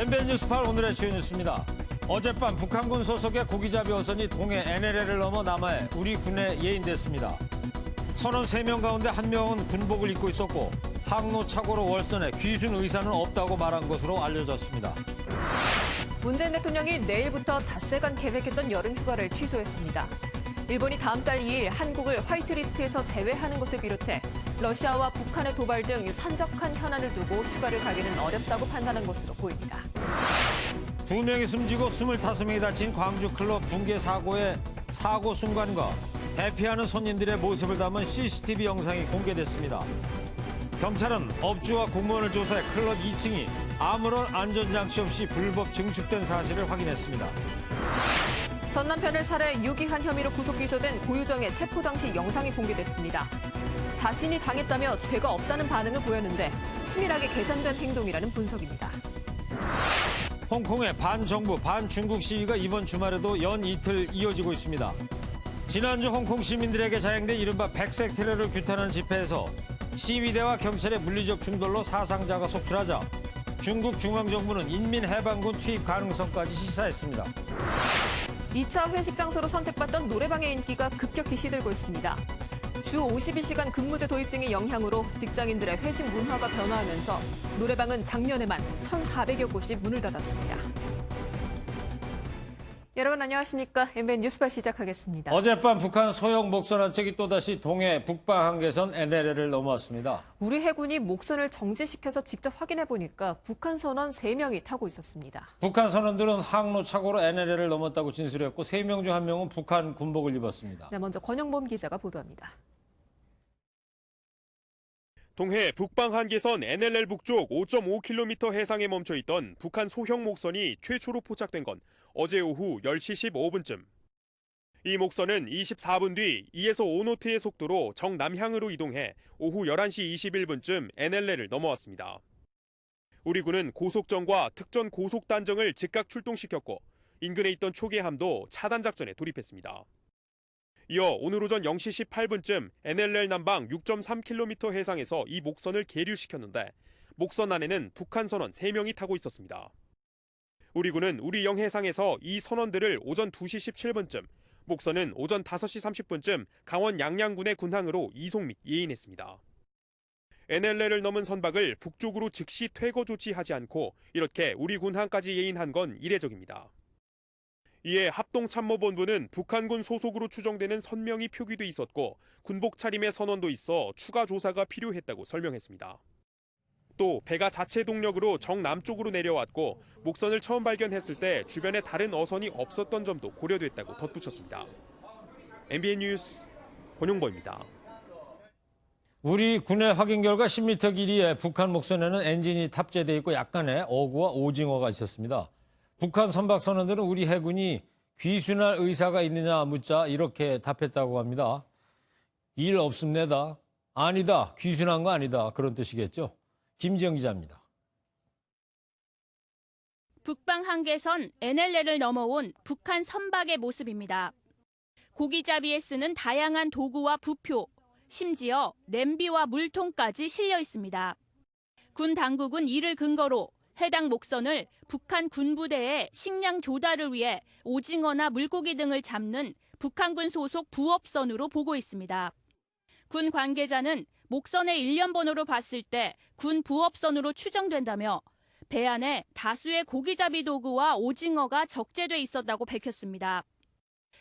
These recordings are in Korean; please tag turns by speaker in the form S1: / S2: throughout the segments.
S1: MBN 뉴스8 오늘의 주요 뉴스입니다. 어젯밤 북한군 소속의 고기잡이 어선이 동해 NLL을 넘어 남하해 우리 군에 예인됐습니다. 선원 3명 가운데 1명은 군복을 입고 있었고 항로 착오로 월선에 귀순 의사는 없다고 말한 것으로 알려졌습니다.
S2: 문재인 대통령이 내일부터 닷새간 계획했던 여름 휴가를 취소했습니다. 일본이 다음 달 2일 한국을 화이트리스트에서 제외하는 것을 비롯해 러시아와 북한의 도발 등 산적한 현안을 두고 휴가를 가기는 어렵다고 판단한 것으로 보입니다.
S1: 2명이 숨지고 25명이 다친 광주 클럽 붕괴 사고의 사고 순간과 대피하는 손님들의 모습을 담은 CCTV 영상이 공개됐습니다. 경찰은 업주와 공무원을 조사해 클럽 2층이 아무런 안전장치 없이 불법 증축된 사실을 확인했습니다.
S2: 전 남편을 살해 유기한 혐의로 구속 기소된 고유정의 체포 당시 영상이 공개됐습니다. 자신이 당했다며 죄가 없다는 반응을 보였는데 치밀하게 계산된 행동이라는 분석입니다.
S1: 홍콩의 반정부, 반중국 시위가 이번 주말에도 연 이틀 이어지고 있습니다. 지난주 홍콩 시민들에게 자행된 이른바 백색 테러를 규탄하는 집회에서 시위대와 경찰의 물리적 충돌로 사상자가 속출하자 중국 중앙정부는 인민해방군 투입 가능성까지 시사했습니다.
S2: 2차 회식 장소로 선택받던 노래방의 인기가 급격히 시들고 있습니다. 주 52시간 근무제 도입 등의 영향으로 직장인들의 회식 문화가 변화하면서 노래방은 작년에만 1,400여 곳이 문을 닫았습니다. 여러분 안녕하십니까? MBN 뉴스발 시작하겠습니다.
S1: 어젯밤 북한 소형 목선 한 척이 또다시 동해 북방 한계선 NLL을 넘어왔습니다.
S2: 우리 해군이 목선을 정지시켜서 직접 확인해보니까 북한 선원 3명이 타고 있었습니다.
S1: 북한 선원들은 항로 착오로 NLL을 넘었다고 진술했고 3명 중 1명은 북한 군복을 입었습니다.
S2: 네, 먼저 권영범 기자가 보도합니다.
S3: 동해 북방 한계선 NLL 북쪽 5.5km 해상에 멈춰있던 북한 소형 목선이 최초로 포착된 건 어제 오후 10시 15분쯤. 이 목선은 24분 뒤 2에서 5노트의 속도로 정남향으로 이동해 오후 11시 21분쯤 NLL을 넘어왔습니다. 우리 군은 고속정과 특전 고속단정을 즉각 출동시켰고 인근에 있던 초계함도 차단 작전에 돌입했습니다. 이어 오늘 오전 0시 18분쯤 NLL 남방 6.3km 해상에서 이 목선을 계류시켰는데 목선 안에는 북한 선원 3명이 타고 있었습니다. 우리 군은 우리 영해상에서 이 선원들을 오전 2시 17분쯤, 목선은 오전 5시 30분쯤 강원 양양군의 군항으로 이송 및 예인했습니다. NLL을 넘은 선박을 북쪽으로 즉시 퇴거 조치하지 않고 이렇게 우리 군항까지 예인한 건 이례적입니다. 이에 합동참모본부는 북한군 소속으로 추정되는 선명이 표기돼 있었고 군복 차림의 선원도 있어 추가 조사가 필요했다고 설명했습니다. 또 배가 자체 동력으로 정남쪽으로 내려왔고 목선을 처음 발견했을 때 주변에 다른 어선이 없었던 점도 고려됐다고 덧붙였습니다. MBN 뉴스 권용보입니다.
S1: 우리 군의 확인 결과 10m 길이의 북한 목선에는 엔진이 탑재돼 있고 약간의 어구와 오징어가 있었습니다. 북한 선박 선원들은 우리 해군이 귀순할 의사가 있느냐 묻자 이렇게 답했다고 합니다. 일 없습니다. 아니다. 귀순한 거 아니다. 그런 뜻이겠죠. 김지영 기자입니다.
S4: 북방 한계선 NLL을 넘어온 북한 선박의 모습입니다. 고기잡이에 쓰는 다양한 도구와 부표, 심지어 냄비와 물통까지 실려 있습니다. 군 당국은 이를 근거로 해당 목선을 북한 군부대의 식량 조달을 위해 오징어나 물고기 등을 잡는 북한군 소속 부업선으로 보고 있습니다. 군 관계자는 목선의 일련 번호로 봤을 때 군 부업선으로 추정된다며 배 안에 다수의 고기잡이 도구와 오징어가 적재돼 있었다고 밝혔습니다.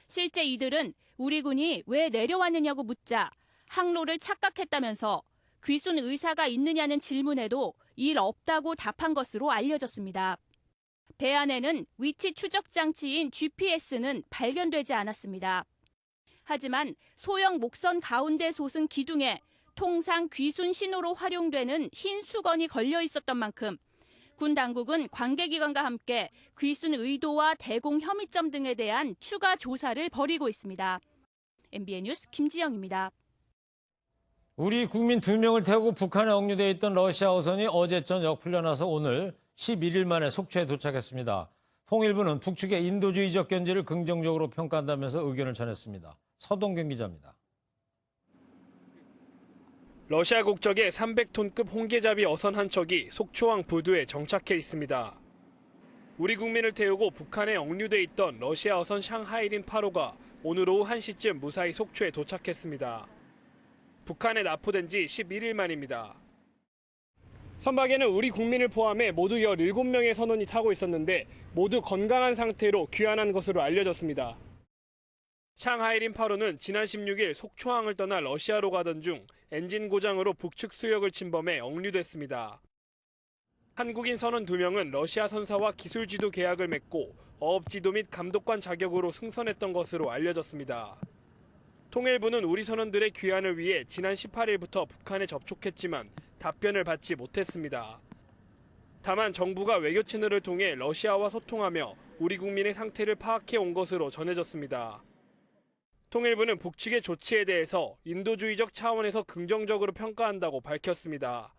S4: 실제 이들은 우리 군이 왜 내려왔느냐고 묻자 항로를 착각했다면서 귀순 의사가 있느냐는 질문에도 일 없다고 답한 것으로 알려졌습니다. 배 안에는 위치 추적 장치인 GPS는 발견되지 않았습니다. 하지만 소형 목선 가운데 솟은 기둥에 통상 귀순 신호로 활용되는 흰 수건이 걸려 있었던 만큼 군 당국은 관계기관과 함께 귀순 의도와 대공 혐의점 등에 대한 추가 조사를 벌이고 있습니다. MBN 뉴스 김지영입니다.
S1: 우리 국민 2명을 태우고 북한에 억류돼 있던 러시아 어선이 어제 저녁 풀려나서 오늘 11일 만에 속초에 도착했습니다. 통일부는 북측의 인도주의적 견제를 긍정적으로 평가한다면서 의견을 전했습니다. 서동경 기자입니다.
S5: 러시아 국적의 300톤급 홍게잡이 어선 한 척이 속초항 부두에 정착해 있습니다. 우리 국민을 태우고 북한에 억류돼 있던 러시아 어선 샹하이린 8호가 오늘 오후 1시쯤 무사히 속초에 도착했습니다. 북한에 납포된 지 11일 만입니다. 선박에는 우리 국민을 포함해 모두 17명의 선원이 타고 있었는데 모두 건강한 상태로 귀환한 것으로 알려졌습니다. 샹하이린 8호는 지난 16일 속초항을 떠나 러시아로 가던 중 엔진 고장으로 북측 수역을 침범해 억류됐습니다. 한국인 선원 2명은 러시아 선사와 기술 지도 계약을 맺고 어업 지도 및 감독관 자격으로 승선했던 것으로 알려졌습니다. 통일부는 우리 선원들의 귀환을 위해 지난 18일부터 북한에 접촉했지만 답변을 받지 못했습니다. 다만 정부가 외교 채널을 통해 러시아와 소통하며 우리 국민의 상태를 파악해 온 것으로 전해졌습니다. 통일부는 북측의 조치에 대해서 인도주의적 차원에서 긍정적으로 평가한다고 밝혔습니다.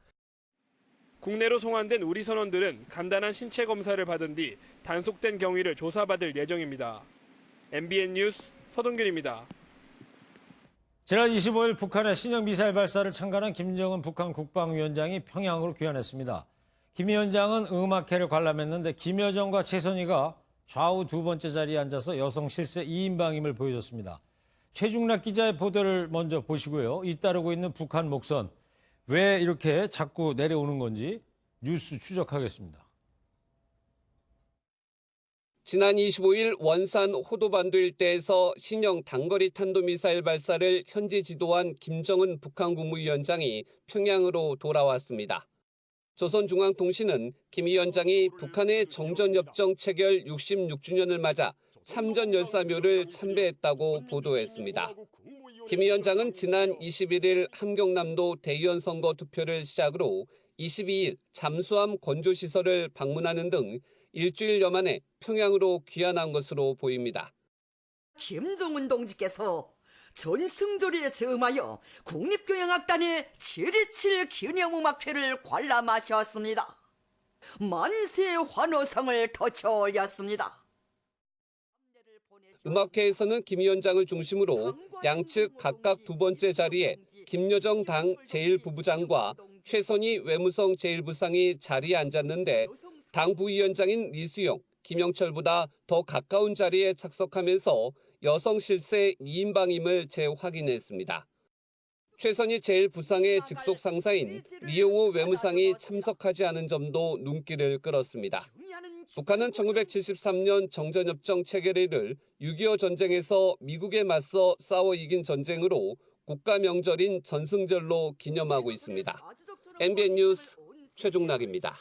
S5: 국내로 송환된 우리 선원들은 간단한 신체 검사를 받은 뒤 단속된 경위를 조사받을 예정입니다. MBN 뉴스 서동균입니다.
S1: 지난 25일 북한의 신형 미사일 발사를 참관한 김정은 북한 국방위원장이 평양으로 귀환했습니다. 김 위원장은 음악회를 관람했는데 김여정과 최선희가 좌우 두 번째 자리에 앉아서 여성 실세 2인방임을 보여줬습니다. 최중락 기자의 보도를 먼저 보시고요. 잇따르고 있는 북한 목선, 왜 이렇게 자꾸 내려오는 건지 뉴스 추적하겠습니다.
S6: 지난 25일 원산 호도반도 일대에서 신형 단거리 탄도미사일 발사를 현지 지도한 김정은 북한 국무위원장이 평양으로 돌아왔습니다. 조선중앙통신은 김 위원장이 북한의 정전협정 체결 66주년을 맞아 참전열사묘를 참배했다고 보도했습니다. 김 위원장은 지난 21일 함경남도 대의원 선거 투표를 시작으로 22일 잠수함 건조시설을 방문하는 등 일주일여 만에 평양으로 귀환한 것으로 보입니다.
S7: 김정은 동지께서 전승조리에 저음하여 국립교향악단의 727 기념음악회를 관람하셨습니다. 만세 환호성을 터쳐 올렸습니다.
S6: 음악회에서는 김 위원장을 중심으로 양측 각각 두 번째 자리에 김여정 당 제1부부장과 최선희 외무성 제1부상이 자리에 앉았는데 당 부위원장인 리수용, 김영철보다 더 가까운 자리에 착석하면서 여성 실세 2인방임을 재확인했습니다. 최선희 제1부상의 직속 상사인 리용호 외무상이 참석하지 않은 점도 눈길을 끌었습니다. 북한은 1973년 정전협정 체결일을 6.25 전쟁에서 미국에 맞서 싸워 이긴 전쟁으로 국가 명절인 전승절로 기념하고 있습니다. MBN 뉴스 최종락입니다.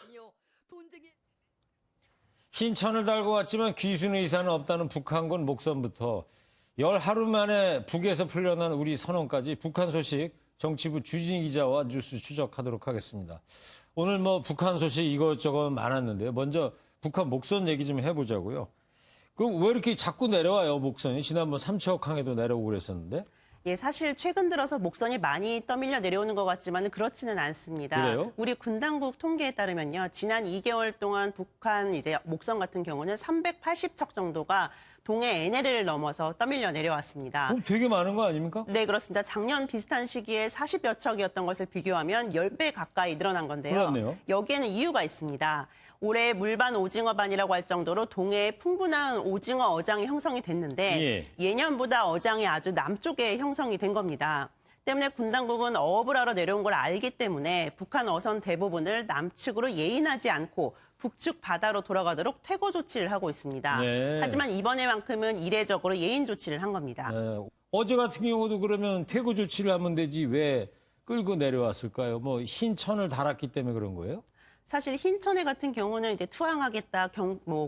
S1: 흰 천을 달고 왔지만 귀순 의사는 없다는 북한군 목선부터 열 하루 만에 북에서 풀려난 우리 선원까지 북한 소식 정치부 주진희 기자와 뉴스 추적하도록 하겠습니다. 오늘 북한 소식 이것저것 많았는데요. 먼저 북한 목선 얘기 좀 해보자고요. 그럼 왜 이렇게 자꾸 내려와요, 목선이? 지난번 삼척항에도 내려오고 그랬었는데.
S8: 예, 사실 최근 들어서 목선이 많이 떠밀려 내려오는 것 같지만 그렇지는 않습니다.
S1: 그래요?
S8: 우리 군 당국 통계에 따르면요, 지난 2개월 동안 북한 목선 같은 경우는 380척 정도가 동해 NLL을 넘어서 떠밀려 내려왔습니다.
S1: 되게 많은 거 아닙니까?
S8: 네, 그렇습니다. 작년 비슷한 시기에 40여 척이었던 것을 비교하면 10배 가까이 늘어난 건데요.
S1: 그렇네요.
S8: 여기에는 이유가 있습니다. 올해 물반 오징어반이라고 할 정도로 동해에 풍부한 오징어 어장이 형성이 됐는데 예년보다 어장이 아주 남쪽에 형성이 된 겁니다. 때문에 군 당국은 어업을 하러 내려온 걸 알기 때문에 북한 어선 대부분을 남측으로 예인하지 않고 북측 바다로 돌아가도록 퇴거 조치를 하고 있습니다.
S1: 네.
S8: 하지만 이번에만큼은 이례적으로 예인 조치를 한 겁니다.
S1: 네. 어제 같은 경우도 그러면 퇴거 조치를 하면 되지 왜 끌고 내려왔을까요? 흰 천을 달았기 때문에 그런 거예요?
S8: 사실 흰천해 같은 경우는 이제 투항하겠다,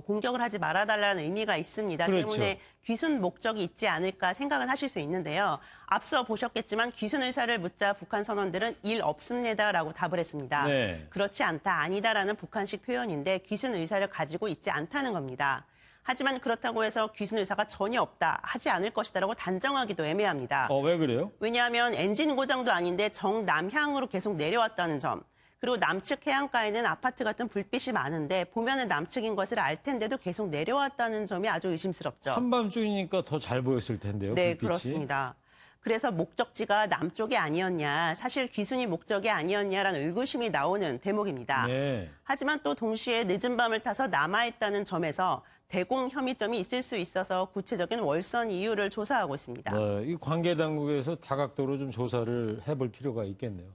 S8: 공격을 하지 말아달라는 의미가 있습니다.
S1: 그렇죠.
S8: 때문에 귀순 목적이 있지 않을까 생각은 하실 수 있는데요. 앞서 보셨겠지만 귀순 의사를 묻자 북한 선원들은 일 없습니다라고 답을 했습니다.
S1: 네.
S8: 그렇지 않다, 아니다라는 북한식 표현인데 귀순 의사를 가지고 있지 않다는 겁니다. 하지만 그렇다고 해서 귀순 의사가 전혀 없다, 하지 않을 것이다라고 단정하기도 애매합니다.
S1: 왜 그래요?
S8: 왜냐하면 엔진 고장도 아닌데 정남향으로 계속 내려왔다는 점. 그리고 남측 해안가에는 아파트 같은 불빛이 많은데 보면은 남측인 것을 알 텐데도 계속 내려왔다는 점이 아주 의심스럽죠.
S1: 한밤중이니까 더 잘 보였을 텐데요.
S8: 네,
S1: 불빛이.
S8: 그렇습니다. 그래서 목적지가 남쪽이 아니었냐, 사실 귀순이 목적이 아니었냐라는 의구심이 나오는 대목입니다.
S1: 네.
S8: 하지만 또 동시에 늦은 밤을 타서 남아있다는 점에서 대공 혐의점이 있을 수 있어서 구체적인 월선 이유를 조사하고 있습니다.
S1: 네, 이 관계 당국에서 다각도로 좀 조사를 해볼 필요가 있겠네요.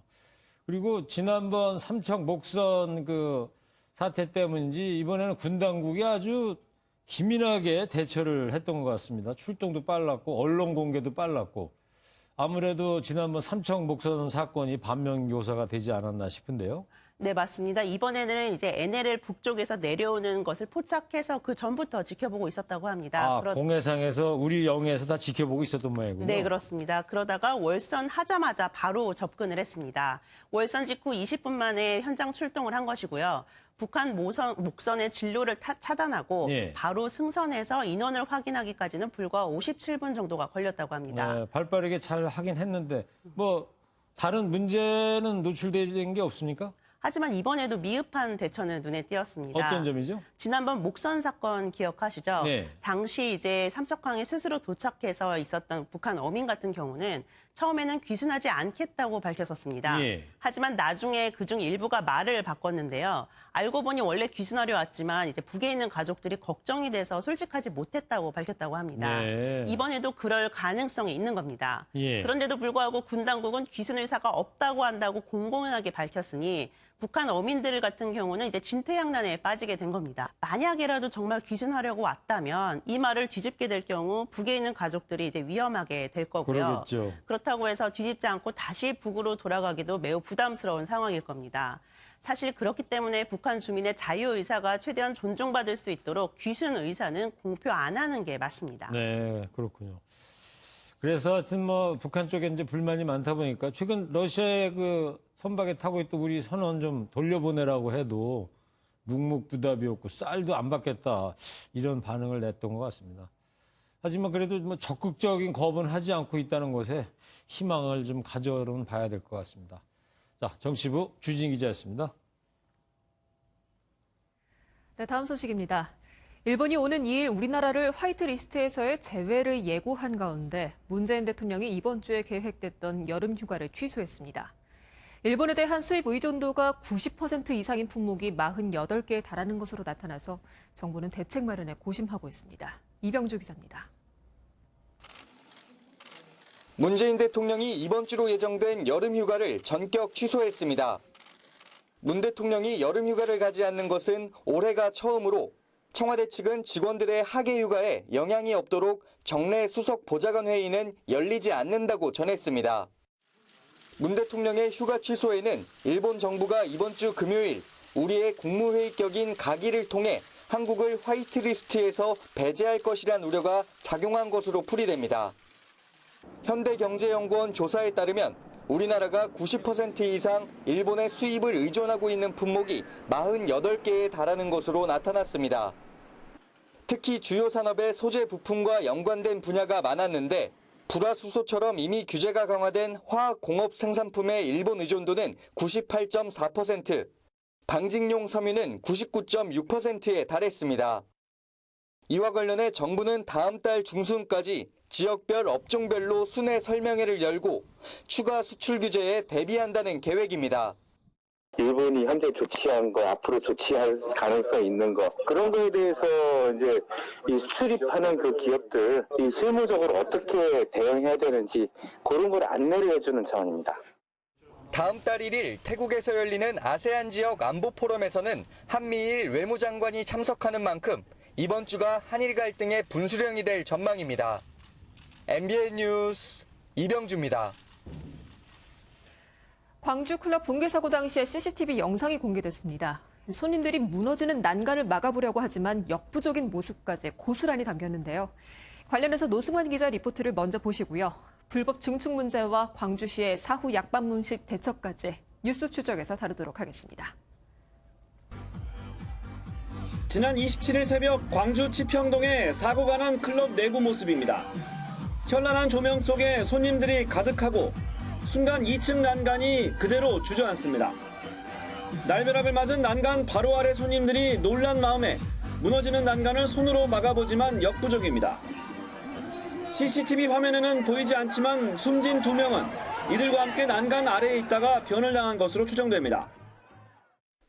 S1: 그리고 지난번 삼척 목선 그 사태 때문인지 이번에는 군 당국이 아주 기민하게 대처를 했던 것 같습니다. 출동도 빨랐고 언론 공개도 빨랐고 아무래도 지난번 삼척 목선 사건이 반면교사가 되지 않았나 싶은데요.
S8: 네, 맞습니다. 이번에는 이제 NLL 북쪽에서 내려오는 것을 포착해서 그 전부터 지켜보고 있었다고 합니다.
S1: 공해상에서 우리 영해에서 다 지켜보고 있었던 모양이군요.
S8: 네, 그렇습니다. 그러다가 월선 하자마자 바로 접근을 했습니다. 월선 직후 20분 만에 현장 출동을 한 것이고요. 북한 목선의 진로를 차단하고
S1: 예.
S8: 바로 승선해서 인원을 확인하기까지는 불과 57분 정도가 걸렸다고 합니다.
S1: 네, 발빠르게 잘 하긴 했는데 뭐 다른 문제는 노출된 게 없습니까?
S8: 하지만 이번에도 미흡한 대처는 눈에 띄었습니다.
S1: 어떤 점이죠?
S8: 지난번 목선 사건 기억하시죠?
S1: 네.
S8: 당시 이제 삼척항에 스스로 도착해서 있었던 북한 어민 같은 경우는 처음에는 귀순하지 않겠다고 밝혔었습니다.
S1: 예.
S8: 하지만 나중에 그중 일부가 말을 바꿨는데요. 알고 보니 원래 귀순하려 왔지만 이제 북에 있는 가족들이 걱정이 돼서 솔직하지 못했다고 밝혔다고 합니다.
S1: 네.
S8: 이번에도 그럴 가능성이 있는 겁니다.
S1: 예.
S8: 그런데도 불구하고 군 당국은 귀순 의사가 없다고 한다고 공공연하게 밝혔으니 북한 어민들 같은 경우는 이제 진퇴양난에 빠지게 된 겁니다. 만약에라도 정말 귀순하려고 왔다면 이 말을 뒤집게 될 경우 북에 있는 가족들이 이제 위험하게 될 거고요.
S1: 그러겠죠.
S8: 그렇다고 해서 뒤집지 않고 다시 북으로 돌아가기도 매우 부담스러운 상황일 겁니다. 사실 그렇기 때문에 북한 주민의 자유의사가 최대한 존중받을 수 있도록 귀순 의사는 공표 안 하는 게 맞습니다.
S1: 네, 그렇군요. 그래서 하여튼 뭐 북한 쪽에 이제 불만이 많다 보니까 최근 러시아의 그 선박에 타고 있던 우리 선원 좀 돌려보내라고 해도 묵묵부답이었고 쌀도 안 받겠다 이런 반응을 냈던 것 같습니다. 하지만 그래도 뭐 적극적인 거부는 하지 않고 있다는 것에 희망을 좀 가져는 봐야 될 것 같습니다. 자, 정치부 주진 기자였습니다.
S2: 네, 다음 소식입니다. 일본이 오는 2일 우리나라를 화이트리스트에서의 제외를 예고한 가운데 문재인 대통령이 이번 주에 계획됐던 여름 휴가를 취소했습니다. 일본에 대한 수입 의존도가 90% 이상인 품목이 48개에 달하는 것으로 나타나서 정부는 대책 마련에 고심하고 있습니다. 이병주 기자입니다.
S9: 문재인 대통령이 이번 주로 예정된 여름 휴가를 전격 취소했습니다. 문 대통령이 여름 휴가를 가지 않는 것은 올해가 처음으로 청와대 측은 직원들의 하계 휴가에 영향이 없도록 정례 수석 보좌관 회의는 열리지 않는다고 전했습니다. 문 대통령의 휴가 취소에는 일본 정부가 이번 주 금요일 우리의 국무회의격인 가기를 통해 한국을 화이트리스트에서 배제할 것이란 우려가 작용한 것으로 풀이됩니다. 현대경제연구원 조사에 따르면 우리나라가 90% 이상 일본의 수입을 의존하고 있는 품목이 48개에 달하는 것으로 나타났습니다. 특히 주요 산업의 소재 부품과 연관된 분야가 많았는데 불화수소처럼 이미 규제가 강화된 화학공업 생산품의 일본 의존도는 98.4%, 방직용 섬유는 99.6%에 달했습니다. 이와 관련해 정부는 다음 달 중순까지 지역별 업종별로 순회 설명회를 열고 추가 수출 규제에 대비한다는 계획입니다.
S10: 일본이 현재 조치한 거, 앞으로 조치할 가능성이 있는 거, 그런 거에 대해서 이제 이 수출입하는 그 기업들, 이 실무적으로 어떻게 대응해야 되는지 그런 걸 안내를 해주는 차원입니다.
S9: 다음 달 1일 태국에서 열리는 아세안 지역 안보 포럼에서는 한미일 외무장관이 참석하는 만큼 이번 주가 한일 갈등의 분수령이 될 전망입니다. MBN 뉴스 이병주입니다.
S2: 광주 클럽 붕괴 사고 당시의 CCTV 영상이 공개됐습니다. 손님들이 무너지는 난간을 막아보려고 하지만 역부족인 모습까지 고스란히 담겼는데요. 관련해서 노승환 기자 리포트를 먼저 보시고요. 불법 증축 문제와 광주시의 사후 약방문식 대처까지 뉴스 추적에서 다루도록 하겠습니다.
S11: 지난 27일 새벽 광주 치평동의 사고가 난 클럽 내부 모습입니다. 현란한 조명 속에 손님들이 가득하고 순간 2층 난간이 그대로 주저앉습니다. 날벼락을 맞은 난간 바로 아래 손님들이 놀란 마음에 무너지는 난간을 손으로 막아보지만 역부족입니다. CCTV 화면에는 보이지 않지만 숨진 2명은 이들과 함께 난간 아래에 있다가 변을 당한 것으로 추정됩니다.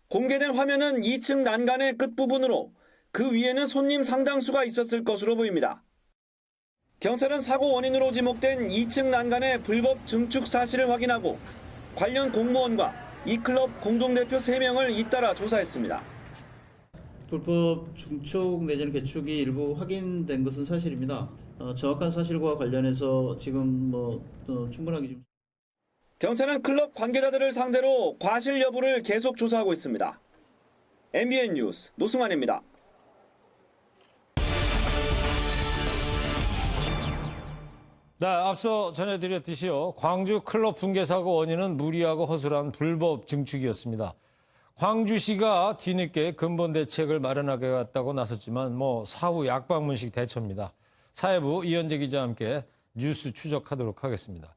S11: 공개된 화면은 2층 난간의 끝부분으로 그 위에는 손님 상당수가 있었을 것으로 보입니다. 경찰은 사고 원인으로 지목된 2층 난간의 불법 증축 사실을 확인하고 관련 공무원과 이 클럽 공동대표 3명을 잇따라 조사했습니다.
S12: 불법 증축 내지는 개축이 일부 확인된 것은 사실입니다. 정확한 사실과 관련해서 지금 충분하게 지금.
S11: 경찰은 클럽 관계자들을 상대로 과실 여부를 계속 조사하고 있습니다. MBN 뉴스 노승환입니다.
S1: 네, 앞서 전해드렸듯이요. 광주 클럽 붕괴 사고 원인은 무리하고 허술한 불법 증축이었습니다. 광주시가 뒤늦게 근본 대책을 마련하겠다고 나섰지만 사후 약방문식 대처입니다. 사회부 이현재 기자와 함께 뉴스 추적하도록 하겠습니다.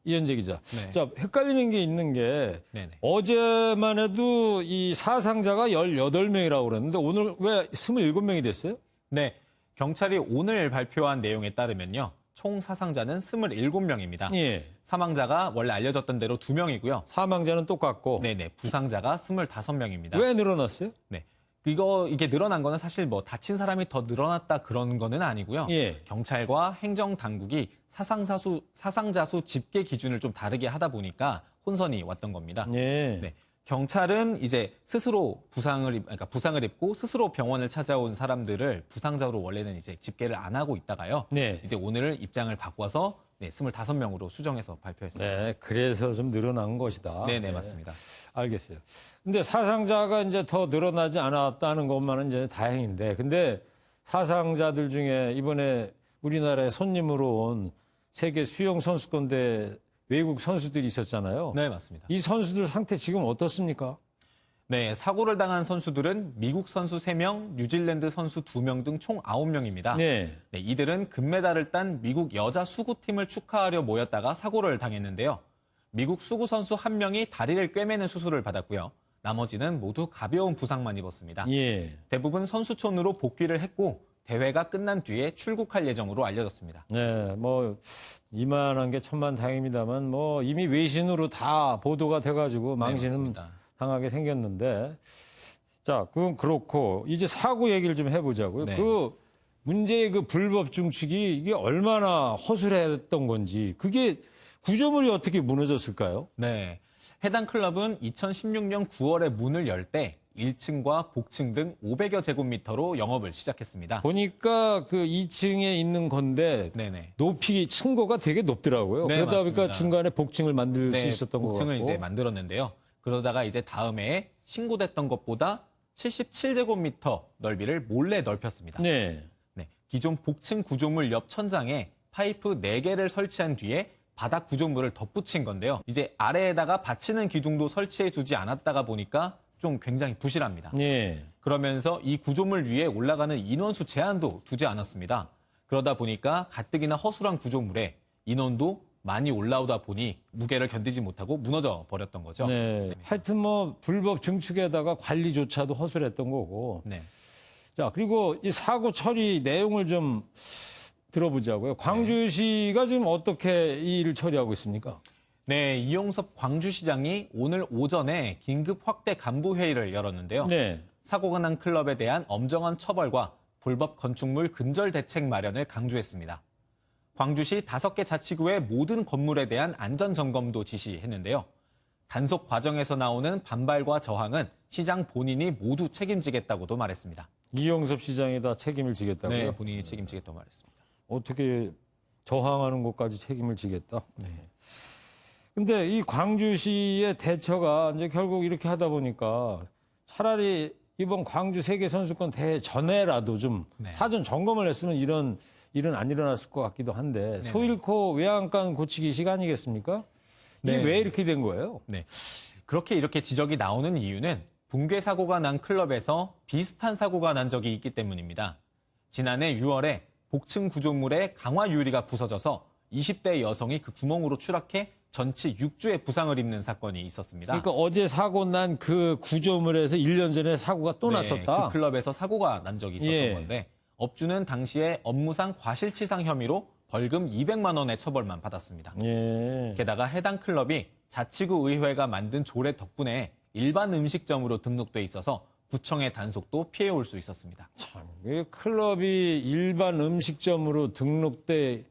S1: 이현재 기자.
S13: 네.
S1: 자, 헷갈리는 게 있는 게 어제만 해도 이 사상자가 18명이라고 그랬는데 오늘 왜 27명이 됐어요?
S13: 네. 경찰이 오늘 발표한 내용에 따르면요. 총 사상자는 27명입니다.
S1: 예.
S13: 사망자가 원래 알려졌던 대로 2명이고요.
S1: 사망자는 똑같고.
S13: 네네. 부상자가 25명입니다.
S1: 왜 늘어났어요?
S13: 네. 이게 늘어난 거는 사실 다친 사람이 더 늘어났다 그런 거는 아니고요.
S1: 예.
S13: 경찰과 행정당국이 사상자 수 집계 기준을 좀 다르게 하다 보니까 혼선이 왔던 겁니다.
S1: 예.
S13: 네. 경찰은 이제 스스로 부상을 입고 스스로 병원을 찾아온 사람들을 부상자로 원래는 이제 집계를 안 하고 있다가요.
S1: 네.
S13: 이제 오늘 입장을 바꿔서 25명으로 수정해서 발표했습니다.
S1: 네, 그래서 좀 늘어난 것이다.
S13: 네네, 맞습니다.
S1: 알겠어요. 근데 사상자가 이제 더 늘어나지 않았다는 것만은 이제 다행인데, 근데 사상자들 중에 이번에 우리나라에 손님으로 온 세계 수영 선수권대 외국 선수들이 있었잖아요.
S13: 네, 맞습니다.
S1: 이 선수들 상태 지금 어떻습니까?
S13: 네, 사고를 당한 선수들은 미국 선수 3명, 뉴질랜드 선수 2명 등 총 9명입니다.
S1: 네.
S13: 네, 이들은 금메달을 딴 미국 여자 수구팀을 축하하려 모였다가 사고를 당했는데요. 미국 수구 선수 1명이 다리를 꿰매는 수술을 받았고요. 나머지는 모두 가벼운 부상만 입었습니다.
S1: 예.
S13: 대부분 선수촌으로 복귀를 했고 대회가 끝난 뒤에 출국할 예정으로 알려졌습니다.
S1: 네, 이만한 게 천만다행입니다만 이미 외신으로 다 보도가 돼가지고 망신은 당하게 생겼는데, 자, 그건 그렇고 이제 사고 얘기를 좀 해보자고요.
S13: 네.
S1: 그 문제의 그 불법 증축이 이게 얼마나 허술했던 건지, 그게 구조물이 어떻게 무너졌을까요?
S13: 네, 해당 클럽은 2016년 9월에 문을 열 때 1층과 복층 등 500여 제곱미터로 영업을 시작했습니다.
S1: 보니까 그 2층에 있는 건데
S13: 네네.
S1: 높이 층고가 되게 높더라고요.
S13: 네,
S1: 그러다 보니까
S13: 맞습니다.
S1: 중간에 복층을 만들 수 있었던 거고.
S13: 복층을 이제 만들었는데요. 그러다가 이제 다음에 신고됐던 것보다 77제곱미터 넓이를 몰래 넓혔습니다.
S1: 네.
S13: 네, 기존 복층 구조물 옆 천장에 파이프 4개를 설치한 뒤에 바닥 구조물을 덧붙인 건데요. 이제 아래에다가 받치는 기둥도 설치해 두지 않았다가 보니까 좀 굉장히 부실합니다.
S1: 네.
S13: 그러면서 이 구조물 위에 올라가는 인원수 제한도 두지 않았습니다. 그러다 보니까 가뜩이나 허술한 구조물에 인원도 많이 올라오다 보니 무게를 견디지 못하고 무너져 버렸던 거죠.
S1: 네. 하여튼 불법 증축에다가 관리조차도 허술했던 거고.
S13: 네.
S1: 자, 그리고 이 사고 처리 내용을 좀 들어보자고요. 광주시가 지금 어떻게 이 일을 처리하고 있습니까?
S13: 네, 이용섭 광주시장이 오늘 오전에 긴급 확대 간부 회의를 열었는데요.
S1: 네.
S13: 사고가 난 클럽에 대한 엄정한 처벌과 불법 건축물 근절 대책 마련을 강조했습니다. 광주시 5개 자치구의 모든 건물에 대한 안전 점검도 지시했는데요. 단속 과정에서 나오는 반발과 저항은 시장 본인이 모두 책임지겠다고도 말했습니다.
S1: 이용섭 시장이 다 책임을 지겠다고요?
S13: 네, 본인이 책임지겠다고 말했습니다.
S1: 어떻게 저항하는 것까지 책임을 지겠다? 네. 근데 이 광주시의 대처가 이제 결국 이렇게 하다 보니까 차라리 이번 광주 세계선수권 대회 전에라도 좀 사전 점검을 했으면 이런 일은 안 일어났을 것 같기도 한데 소 잃고 외양간 고치기 시간이겠습니까? 이게 왜 이렇게 된 거예요?
S13: 네, 그렇게 이렇게 지적이 나오는 이유는 붕괴 사고가 난 클럽에서 비슷한 사고가 난 적이 있기 때문입니다. 지난해 6월에 복층 구조물에 강화 유리가 부서져서 20대 여성이 그 구멍으로 추락해 전치 6주의 부상을 입는 사건이 있었습니다.
S1: 그러니까 어제 사고 난 그 구조물에서 1년 전에 사고가 또 났었다?
S13: 그 클럽에서 사고가 난 적이 있었던 건데 업주는 당시에 업무상 과실치상 혐의로 벌금 200만 원의 처벌만 받았습니다.
S1: 예.
S13: 게다가 해당 클럽이 자치구 의회가 만든 조례 덕분에 일반 음식점으로 등록돼 있어서 구청의 단속도 피해올 수 있었습니다.
S1: 참, 이 클럽이 일반 음식점으로 등록돼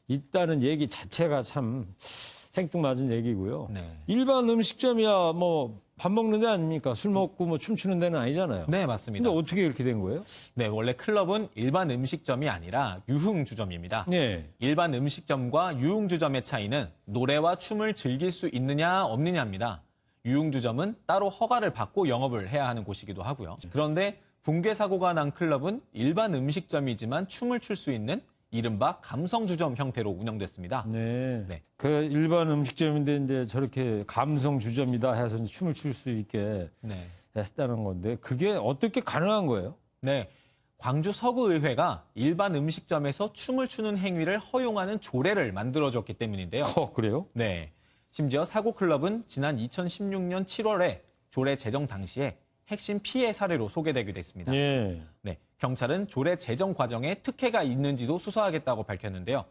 S1: 있다는 얘기 자체가 참 생뚱맞은 얘기고요.
S13: 네.
S1: 일반 음식점이야 뭐 밥 먹는 데 아닙니까? 술 먹고 뭐 춤추는 데는 아니잖아요.
S13: 네, 맞습니다.
S1: 근데 어떻게 이렇게 된 거예요?
S13: 네, 원래 클럽은 일반 음식점이 아니라 유흥주점입니다.
S1: 네.
S13: 일반 음식점과 유흥주점의 차이는 노래와 춤을 즐길 수 있느냐 없느냐입니다. 유흥주점은 따로 허가를 받고 영업을 해야 하는 곳이기도 하고요. 그런데 붕괴 사고가 난 클럽은 일반 음식점이지만 춤을 출 수 있는 이른바 감성주점 형태로 운영됐습니다.
S1: 네.
S13: 네.
S1: 그 일반 음식점인데 이제 저렇게 감성주점이다 해서 이제 춤을 출 수 있게
S13: 네.
S1: 했다는 건데 그게 어떻게 가능한 거예요?
S13: 네. 광주 서구의회가 일반 음식점에서 춤을 추는 행위를 허용하는 조례를 만들어줬기 때문인데요.
S1: 그래요?
S13: 네. 심지어 사고클럽은 지난 2016년 7월에 조례 제정 당시에 핵심 피해 사례로 소개되기도 했습니다.
S1: 예.
S13: 네. 경찰은 조례 제정 과정에 특혜가 있는지도 수사하겠다고 밝혔는데요.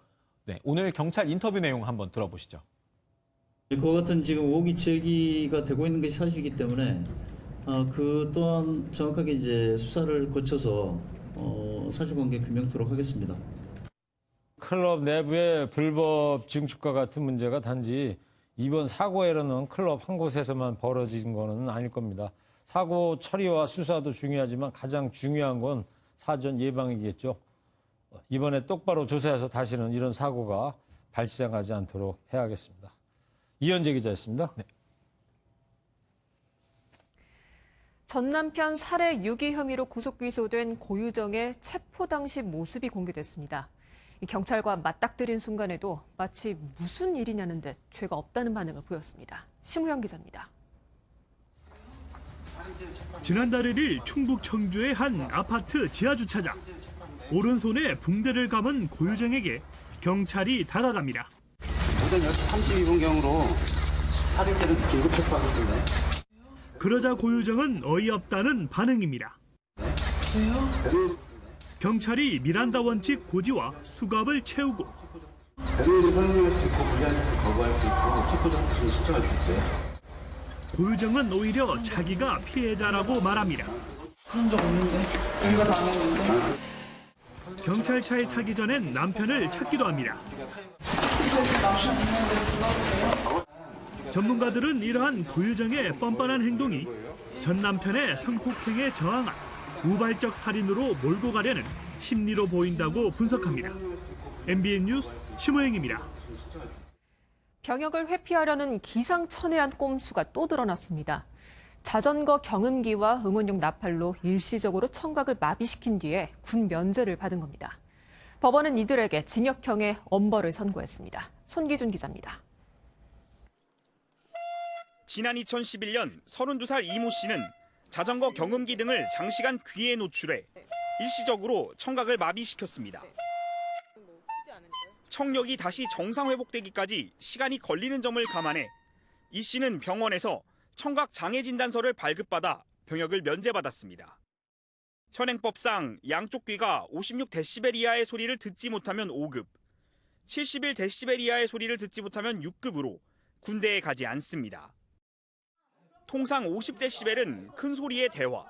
S13: 네. 오늘 경찰 인터뷰 내용 한번 들어보시죠.
S12: 그와 같은 지금 의혹이 제기가 되고 있는 것이 사실이기 때문에 그 또한 정확하게 이제 수사를 거쳐서 사실관계 규명토록 하겠습니다.
S1: 클럽 내부의 불법 증축과 같은 문제가 단지 이번 사고에 일어난 클럽 한 곳에서만 벌어진 거는 아닐 겁니다. 사고 처리와 수사도 중요하지만 가장 중요한 건 사전 예방이겠죠. 이번에 똑바로 조사해서 다시는 이런 사고가 발생하지 않도록 해야겠습니다. 이현재 기자였습니다. 네.
S2: 전 남편 살해 유기 혐의로 구속 기소된 고유정의 체포 당시 모습이 공개됐습니다. 경찰과 맞닥뜨린 순간에도 마치 무슨 일이냐는 듯 죄가 없다는 반응을 보였습니다. 심우영 기자입니다.
S14: 지난달 1일 충북 청주의 한 아파트 지하주차장. 오른손에 붕대를 감은 고유정에게 경찰이 다가갑니다.
S15: 오전 10시 32분경으로 사생자를 긴급 체포하겠습니다.
S14: 그러자 고유정은 어이없다는 반응입니다.
S15: 왜요?
S14: 경찰이 미란다 원칙 고지와 수갑을 채우고
S15: 변호인을 선임할 수 있고 불리한 거부할 수 있고 체포 정지를 신청할 수 있어요.
S14: 고유정은 오히려 자기가 피해자라고 말합니다.
S15: 그런 적 없는데 우리가 당했는데.
S14: 경찰차에 타기 전엔 남편을 찾기도 합니다. 전문가들은 이러한 고유정의 뻔뻔한 행동이 전 남편의 성폭행에 저항한 우발적 살인으로 몰고 가려는 심리로 보인다고 분석합니다. MBN 뉴스 심호영입니다.
S2: 병역을 회피하려는 기상천외한 꼼수가 또 드러났습니다. 자전거 경음기와 응원용 나팔로 일시적으로 청각을 마비시킨 뒤에 군 면제를 받은 겁니다. 법원은 이들에게 징역형의 엄벌을 선고했습니다. 손기준 기자입니다.
S3: 지난 2011년 32살 이모 씨는 자전거 경음기 등을 장시간 귀에 노출해 일시적으로 청각을 마비시켰습니다. 청력이 다시 정상 회복되기까지 시간이 걸리는 점을 감안해 이 씨는 병원에서 청각 장애 진단서를 발급받아 병역을 면제받았습니다. 현행법상 양쪽 귀가 56데시벨 이하의 소리를 듣지 못하면 5급, 71데시벨 이하의 소리를 듣지 못하면 6급으로 군대에 가지 않습니다. 통상 50데시벨은 큰 소리의 대화,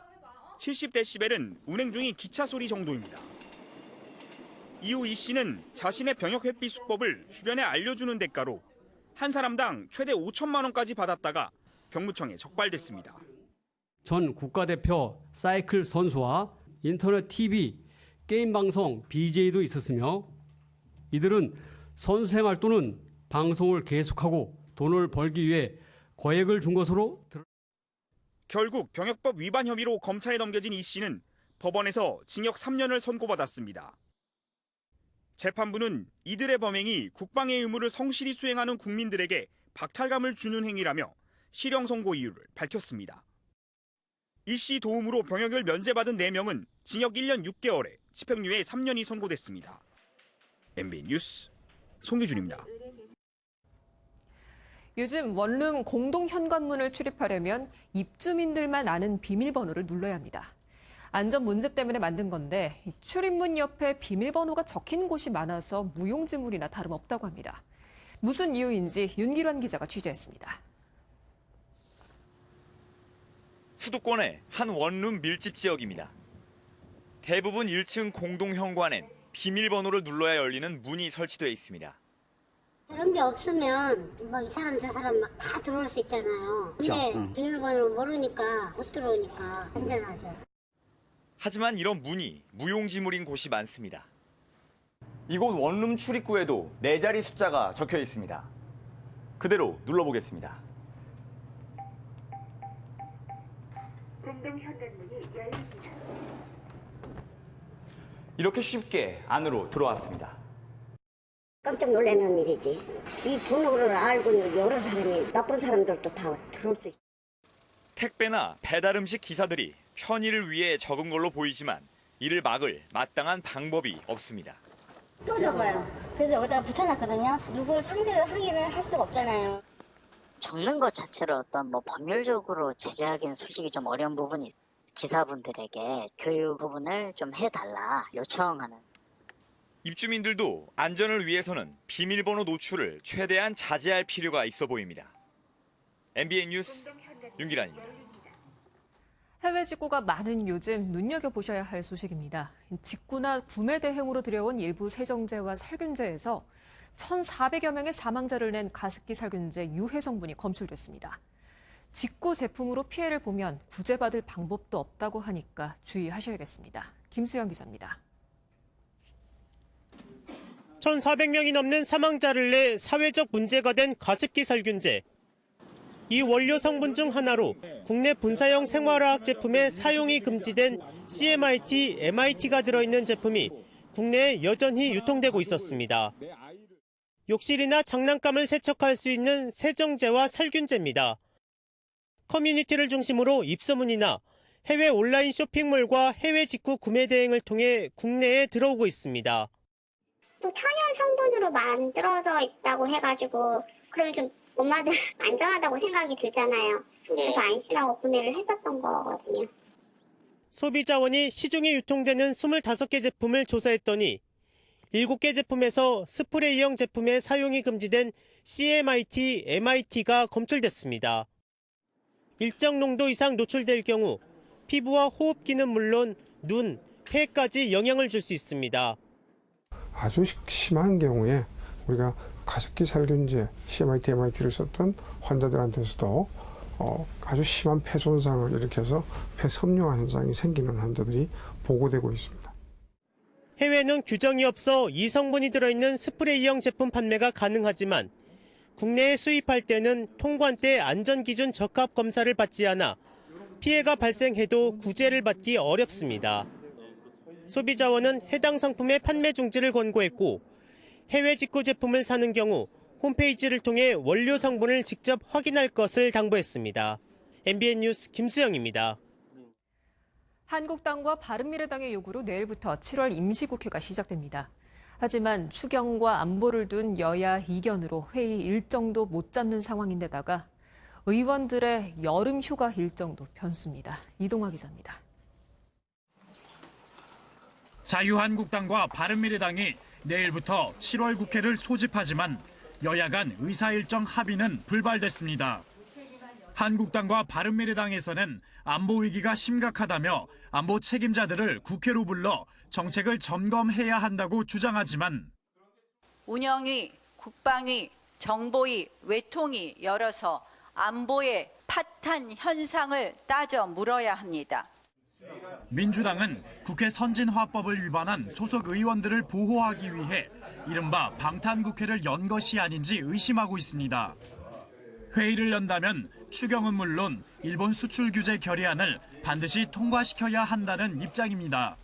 S3: 70데시벨은 운행 중인 기차 소리 정도입니다. 이후 이 씨는 자신의 병역 회피 수법을 주변에 알려주는 대가로 한 사람당 최대 5천만 원까지 받았다가 병무청에 적발됐습니다.
S16: 전 국가대표 사이클 선수와 인터넷 TV, 게임 방송 BJ도 있었으며 이들은 선수 생활 또는 방송을 계속하고 돈을 벌기 위해 거액을 준 것으로
S3: 결국 병역법 위반 혐의로 검찰에 넘겨진 이 씨는 법원에서 징역 3년을 선고받았습니다. 재판부는 이들의 범행이 국방의 의무를 성실히 수행하는 국민들에게 박탈감을 주는 행위라며 실형 선고 이유를 밝혔습니다. 이 씨 도움으로 병역을 면제받은 4명은 징역 1년 6개월에 집행유예 3년이 선고됐습니다. MBN 뉴스 송기준입니다.
S2: 요즘 원룸 공동 현관문을 출입하려면 입주민들만 아는 비밀번호를 눌러야 합니다. 안전 문제 때문에 만든 건데 출입문 옆에 비밀번호가 적힌 곳이 많아서 무용지물이나 다름없다고 합니다. 무슨 이유인지 윤기란 기자가 취재했습니다.
S17: 수도권의 한 원룸 밀집 지역입니다. 대부분 1층 공동 현관엔 비밀번호를 눌러야 열리는 문이 설치되어 있습니다.
S18: 그런 게 없으면 뭐 이 사람 저 사람 막 다 들어올 수 있잖아요. 근데 비밀번호를 모르니까 못 들어오니까 안전하죠.
S17: 하지만 이런 문이 무용지물인 곳이 많습니다. 이곳 원룸 출입구에도 4자리 숫자가 적혀 있습니다. 그대로 눌러보겠습니다.
S18: 공동 현관문이 열립니다.
S17: 이렇게 쉽게 안으로 들어왔습니다.
S18: 깜짝 놀라는 일이지. 이 번호를 알고 여러 사람이 나쁜 사람들도 다 들어올 수 있어.
S17: 택배나 배달 음식 기사들이 편의를 위해 적은 걸로 보이지만 이를 막을 마땅한 방법이 없습니다.
S18: 또 적어요. 그래서 여기다가 붙여놨거든요. 누굴 상대로 항의를 할 수가 없잖아요.
S19: 적는 것 자체를 어떤 법률적으로 제재하기는 솔직히 좀 어려운 부분이 있어요. 기사분들에게 교육 부분을 좀 해달라 요청하는.
S17: 입주민들도 안전을 위해서는 비밀번호 노출을 최대한 자제할 필요가 있어 보입니다. MBN 뉴스 윤기란입니다.
S2: 해외 직구가 많은 요즘 눈여겨보셔야 할 소식입니다. 직구나 구매 대행으로 들여온 일부 세정제와 살균제에서 1,400여 명의 사망자를 낸 가습기 살균제 유해 성분이 검출됐습니다. 직구 제품으로 피해를 보면 구제받을 방법도 없다고 하니까 주의하셔야겠습니다. 김수영 기자입니다.
S20: 1,400명이 넘는 사망자를 내 사회적 문제가 된 가습기 살균제. 이 원료 성분 중 하나로 국내 분사형 생활화학 제품에 사용이 금지된 CMIT, MIT가 들어있는 제품이 국내에 여전히 유통되고 있었습니다. 욕실이나 장난감을 세척할 수 있는 세정제와 살균제입니다. 커뮤니티를 중심으로 입소문이나 해외 온라인 쇼핑몰과 해외 직구 구매 대행을 통해 국내에 들어오고 있습니다.
S18: 또 천연 성분으로 만들어져 있다고 해가지고 그럼 좀 엄마들 안전하다고 생각이 들잖아요. 그래서 안심하고 구매를 했었던 거거든요.
S20: 소비자원이 시중에 유통되는 25개 제품을 조사했더니 7개 제품에서 스프레이형 제품의 사용이 금지된 CMIT, MIT가 검출됐습니다. 일정 농도 이상 노출될 경우 피부와 호흡기는 물론 눈, 폐까지 영향을 줄 수 있습니다.
S21: 아주 심한 경우에 우리가 가습기 살균제, CMIT, MIT를 썼던 환자들한테서도 아주 심한 폐 손상을 일으켜서 폐 섬유화 현상이 생기는 환자들이 보고되고 있습니다.
S20: 해외는 규정이 없어 이 성분이 들어있는 스프레이형 제품 판매가 가능하지만 국내에 수입할 때는 통관 때 안전기준 적합 검사를 받지 않아 피해가 발생해도 구제를 받기 어렵습니다. 소비자원은 해당 상품의 판매 중지를 권고했고 해외 직구 제품을 사는 경우 홈페이지를 통해 원료 성분을 직접 확인할 것을 당부했습니다. MBN 뉴스 김수영입니다.
S2: 한국당과 바른미래당의 요구로 내일부터 7월 임시국회가 시작됩니다. 하지만 추경과 안보를 둔 여야 이견으로 회의 일정도 못 잡는 상황인데다가 의원들의 여름 휴가 일정도 변수입니다. 이동화 기자입니다.
S22: 자유한국당과 바른미래당이 내일부터 7월 국회를 소집하지만 여야 간 의사일정 합의는 불발됐습니다. 한국당과 바른미래당에서는 안보 위기가 심각하다며 안보 책임자들을 국회로 불러 정책을 점검해야 한다고 주장하지만
S23: 운영위, 국방위, 정보위, 외통위 열어서 안보의 파탄 현상을 따져 물어야 합니다.
S22: 민주당은 국회 선진화법을 위반한 소속 의원들을 보호하기 위해 이른바 방탄국회를 연 것이 아닌지 의심하고 있습니다. 회의를 연다면 추경은 물론 일본 수출 규제 결의안을 반드시 통과시켜야 한다는 입장입니다.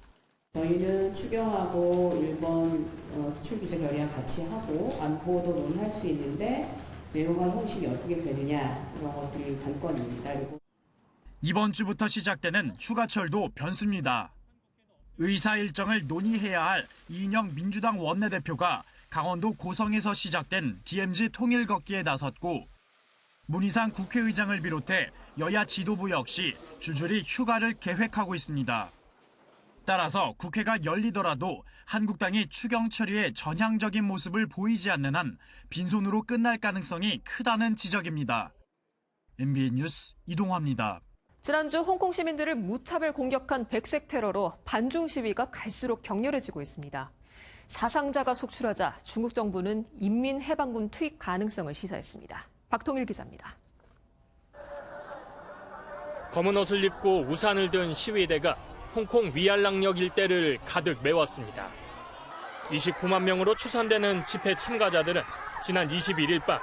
S24: 저희는 추경하고 일본 수출 규제 결의안 같이 하고 안보도 논의할 수 있는데 내용과 형식이 어떻게 되느냐 그런 것들이 관건입니다. 그리고
S22: 이번 주부터 시작되는 휴가철도 변수입니다. 의사 일정을 논의해야 할 이인영 민주당 원내대표가 강원도 고성에서 시작된 DMZ 통일 걷기에 나섰고 문희상 국회의장을 비롯해 여야 지도부 역시 줄줄이 휴가를 계획하고 있습니다. 따라서 국회가 열리더라도 한국당이 추경 처리에 전향적인 모습을 보이지 않는 한 빈손으로 끝날 가능성이 크다는 지적입니다. MBN 뉴스 이동화입니다.
S2: 지난주 홍콩 시민들을 무차별 공격한 백색 테러로 반중 시위가 갈수록 격렬해지고 있습니다. 사상자가 속출하자 중국 정부는 인민해방군 투입 가능성을 시사했습니다. 박통일 기자입니다.
S4: 검은 옷을 입고 우산을 든 시위대가 홍콩 위알랑역 일대를 가득 메웠습니다. 29만 명으로 추산되는 집회 참가자들은 지난 21일 밤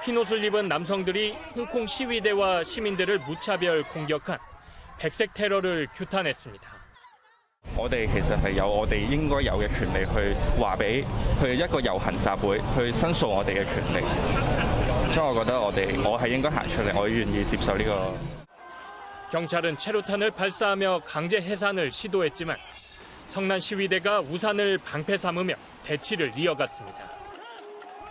S4: 흰옷을 입은 남성들이 홍콩 시위대와 시민들을 무차별 공격한 백색 테러를 규탄했습니다.
S5: 我哋其實係有我哋應該有嘅權利去話俾去一個遊行集會去申訴我哋嘅權利，所以我覺得我係應該行出嚟，我願意接受呢個。
S4: 경찰은 최루탄을 발사하며 강제 해산을 시도했지만 성난 시위대가 우산을 방패 삼으며 대치를 이어갔습니다.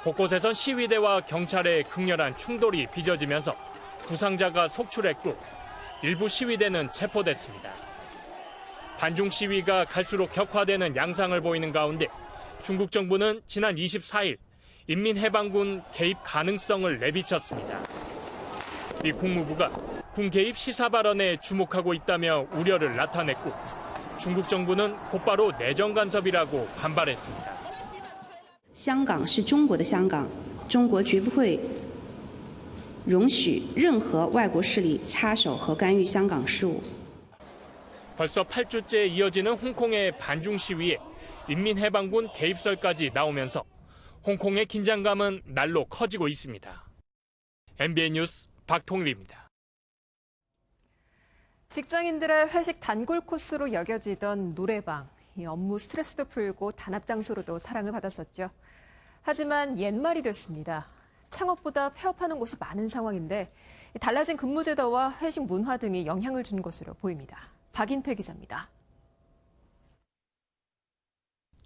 S4: 곳곳에선 시위대와 경찰의 극렬한 충돌이 빚어지면서 부상자가 속출했고 일부 시위대는 체포됐습니다. 반중 시위가 갈수록 격화되는 양상을 보이는 가운데 중국 정부는 지난 24일 인민해방군 개입 가능성을 내비쳤습니다. 미 국무부가 군 개입 시사 발언에 주목하고 있다며 우려를 나타냈고 중국 정부는 곧바로 내정 간섭이라고 반발했습니다.
S6: 香港是中国的香港，中国绝不会容许任何外国势力插手和干预香港事务。
S4: 벌써 8주째 이어지는 홍콩의 반중 시위에 인민해방군 개입설까지 나오면서 홍콩의 긴장감은 날로 커지고 있습니다. MBN 뉴스 박통일입니다.
S2: 직장인들의 회식 단골 코스로 여겨지던 노래방. 이 업무 스트레스도 풀고 단합 장소로도 사랑을 받았었죠. 하지만 옛말이 됐습니다. 창업보다 폐업하는 곳이 많은 상황인데 달라진 근무 제도와 회식 문화 등이 영향을 준 것으로 보입니다. 박인태 기자입니다.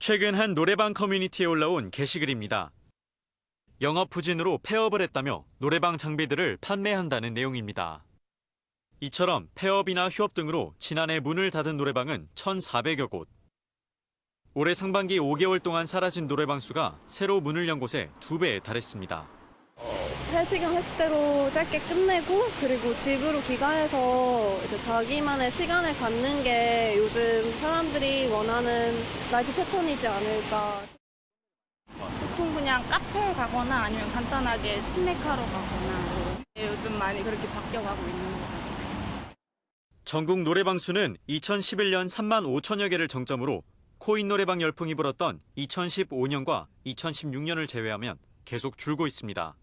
S7: 최근 한 노래방 커뮤니티에 올라온 게시글입니다. 영업 부진으로 폐업을 했다며 노래방 장비들을 판매한다는 내용입니다. 이처럼 폐업이나 휴업 등으로 지난해 문을 닫은 노래방은 1,400여 곳. 올해 상반기 5개월 동안 사라진 노래방 수가 새로 문을 연 곳에 2배에 달했습니다.
S25: 회식은 회식대로 짧게 끝내고 그리고 집으로 귀가해서 이제 자기만의 시간을 갖는 게 요즘 사람들이 원하는 라이프 패턴이지 않을까.
S26: 보통 그냥 카페에 가거나 아니면 간단하게 치맥하러 가거나 요즘 많이 그렇게 바뀌어가고 있는 거죠.
S7: 전국 노래방 수는 2011년 3만 5천여 개를 정점으로 코인 노래방 열풍이 불었던 2015년과 2016년을 제외하면 계속 줄고 있습니다.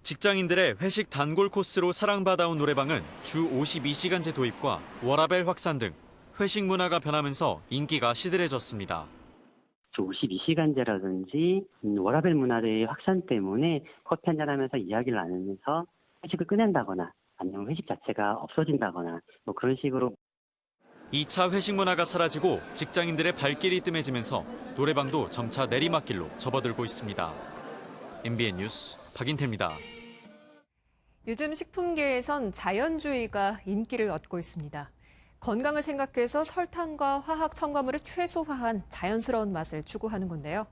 S7: 직장인들의 회식 단골 코스로 사랑받아온 노래방은 주 52시간제 도입과 워라밸 확산 등 회식 문화가 변하면서 인기가 시들해졌습니다.
S27: 주 52시간제라든지 워라밸 문화의 확산 때문에 커피 한잔하면서 이야기를 나누면서 회식을 끝낸다거나 아니면 회식 자체가 없어진다거나 뭐 그런 식으로
S7: 2차 회식 문화가 사라지고 직장인들의 발길이 뜸해지면서 노래방도 점차 내리막길로 접어들고 있습니다. MBN 뉴스 박인태입니다.
S2: 요즘 식품계에선 자연주의가 인기를 얻고 있습니다. 건강을 생각해서 설탕과 화학 첨가물을 최소화한 자연스러운 맛을 추구하는 건데요.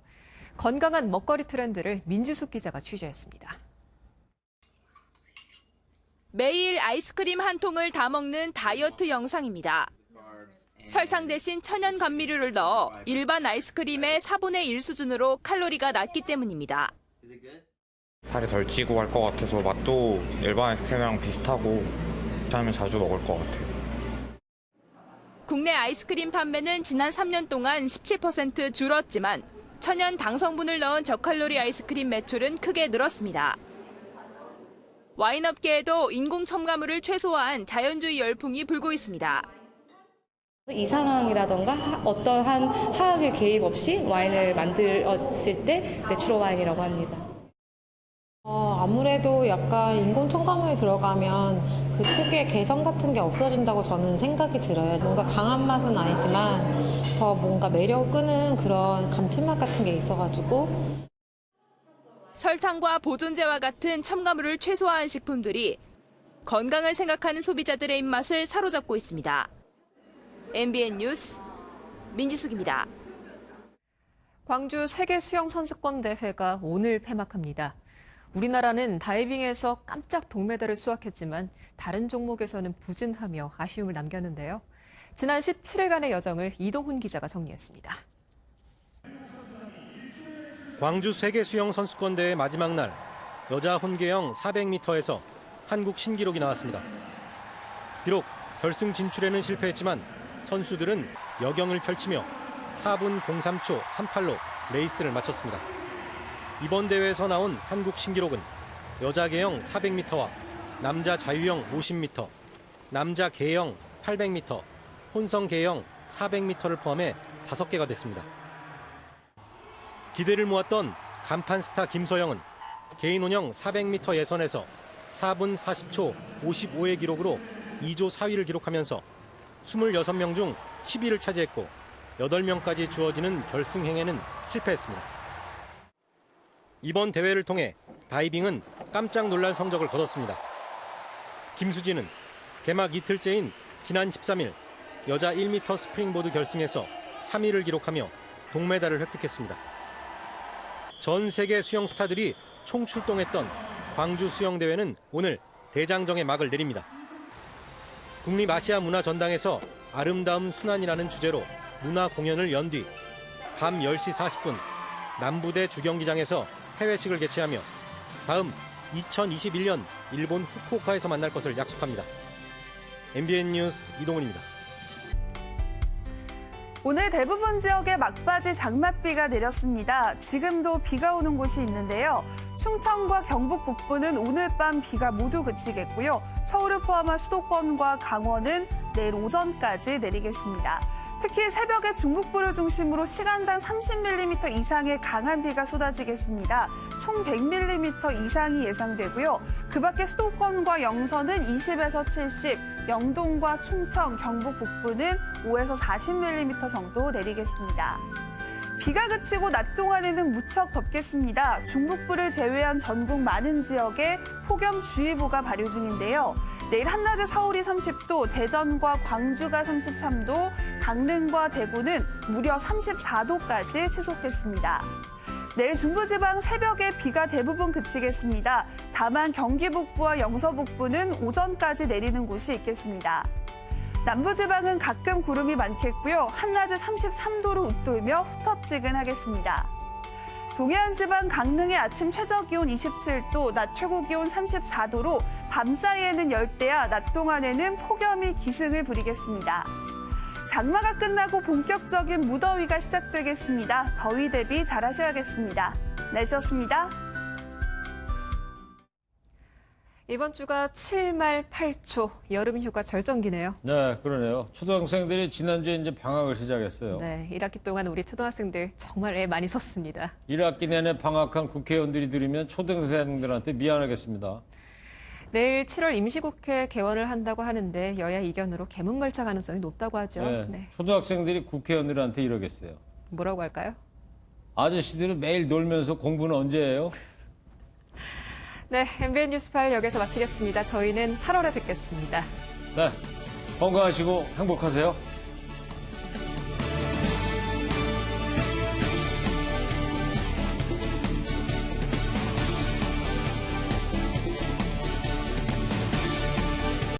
S2: 건강한 먹거리 트렌드를 민지숙 기자가 취재했습니다.
S28: 매일 아이스크림 한 통을 다 먹는 다이어트 영상입니다. 설탕 대신 천연 감미료를 넣어 일반 아이스크림의 4분의 1 수준으로 칼로리가 낮기 때문입니다.
S29: 살이 덜 찌고 할 것 같아서 맛도 일반 아이스크림이랑 비슷하고 하면 자주 먹을 것 같아요.
S28: 국내 아이스크림 판매는 지난 3년 동안 17% 줄었지만 천연 당 성분을 넣은 저칼로리 아이스크림 매출은 크게 늘었습니다. 와인업계에도 인공 첨가물을 최소화한 자연주의 열풍이 불고 있습니다.
S30: 이상황이라던가 어떠한 화학의 개입 없이 와인을 만들었을 때 내추럴 와인이라고 합니다.
S31: 아무래도 약간 인공 첨가물이 들어가면 그 특유의 개성 같은 게 없어진다고 저는 생각이 들어요. 뭔가 강한 맛은 아니지만 더 뭔가 매력 끄는 그런 감칠맛 같은 게 있어가지고.
S28: 설탕과 보존제와 같은 첨가물을 최소화한 식품들이 건강을 생각하는 소비자들의 입맛을 사로잡고 있습니다. MBN 뉴스 민지숙입니다.
S2: 광주 세계 수영 선수권 대회가 오늘 폐막합니다. 우리나라는 다이빙에서 깜짝 동메달을 수확했지만 다른 종목에서는 부진하며 아쉬움을 남겼는데요. 지난 17일간의 여정을 이동훈 기자가 정리했습니다.
S1: 광주 세계 수영 선수권 대회 마지막 날 여자 혼계영 400m에서 한국 신기록이 나왔습니다. 비록 결승 진출에는 실패했지만 선수들은 여경을 펼치며 4분 03초 38로 레이스를 마쳤습니다. 이번 대회에서 나온 한국 신기록은 여자 계영 400m와 남자 자유형 50m, 남자 계영 800m, 혼성 계영 400m를 포함해 5개가 됐습니다. 기대를 모았던 간판 스타 김서영은 개인 혼영 400m 예선에서 4분 40초 55의 기록으로 2조 4위를 기록하면서 26명 중 10위를 차지했고 8명까지 주어지는 결승행에는 실패했습니다. 이번 대회를 통해 다이빙은 깜짝 놀랄 성적을 거뒀습니다. 김수진은 개막 이틀째인 지난 13일 여자 1m 스프링보드 결승에서 3위를 기록하며 동메달을 획득했습니다. 전 세계 수영 스타들이 총출동했던 광주 수영대회는 오늘 대장정의 막을 내립니다. 국립아시아문화전당에서 아름다움 순환이라는 주제로 문화 공연을 연 뒤 밤 10시 40분 남부대 주경기장에서 해외식을 개최하며 다음 2021년 일본 후쿠오카에서 만날 것을 약속합니다. MBN 뉴스 이동훈입니다.
S3: 오늘 대부분 지역에 막바지 장맛비가 내렸습니다. 지금도 비가 오는 곳이 있는데요. 충청과 경북 북부는 오늘 밤 비가 모두 그치겠고요. 서울을 포함한 수도권과 강원은 내일 오전까지 내리겠습니다. 특히 새벽에 중북부를 중심으로 시간당 30mm 이상의 강한 비가 쏟아지겠습니다. 총 100mm 이상이 예상되고요. 그 밖에 수도권과 영서는 20에서 70, 영동과 충청, 경북 북부는 5에서 40mm 정도 내리겠습니다. 비가 그치고 낮 동안에는 무척 덥겠습니다. 중북부를 제외한 전국 많은 지역에 폭염주의보가 발효 중인데요. 내일 한낮에 서울이 30도, 대전과 광주가 33도, 강릉과 대구는 무려 34도까지 치솟겠습니다. 내일 중부지방 새벽에 비가 대부분 그치겠습니다. 다만 경기 북부와 영서 북부는 오전까지 내리는 곳이 있겠습니다. 남부지방은 가끔 구름이 많겠고요. 한낮에 33도로 웃돌며 후텁지근하겠습니다. 동해안 지방 강릉의 아침 최저기온 27도, 낮 최고기온 34도로 밤 사이에는 열대야, 낮 동안에는 폭염이 기승을 부리겠습니다. 장마가 끝나고 본격적인 무더위가 시작되겠습니다. 더위 대비 잘하셔야겠습니다. 날씨였습니다.
S2: 이번 주가 7말 8초 여름휴가 절정기네요.
S8: 네, 그러네요. 초등학생들이 지난주에 이제 방학을 시작했어요.
S2: 네, 1학기 동안 우리 초등학생들 정말 애 많이 썼습니다.
S8: 1학기 내내 방학한 국회의원들이 들으면 초등생들한테 미안하겠습니다.
S2: 내일 7월 임시국회 개원을 한다고 하는데 여야 이견으로 개문발차 가능성이 높다고 하죠.
S8: 네,
S2: 네.
S8: 초등학생들이 국회의원들한테 이러겠어요.
S2: 뭐라고 할까요?
S8: 아저씨들은 매일 놀면서 공부는 언제 해요?
S2: 네, MBN 뉴스8 여기서 마치겠습니다. 저희는 8월에 뵙겠습니다.
S8: 네, 건강하시고 행복하세요.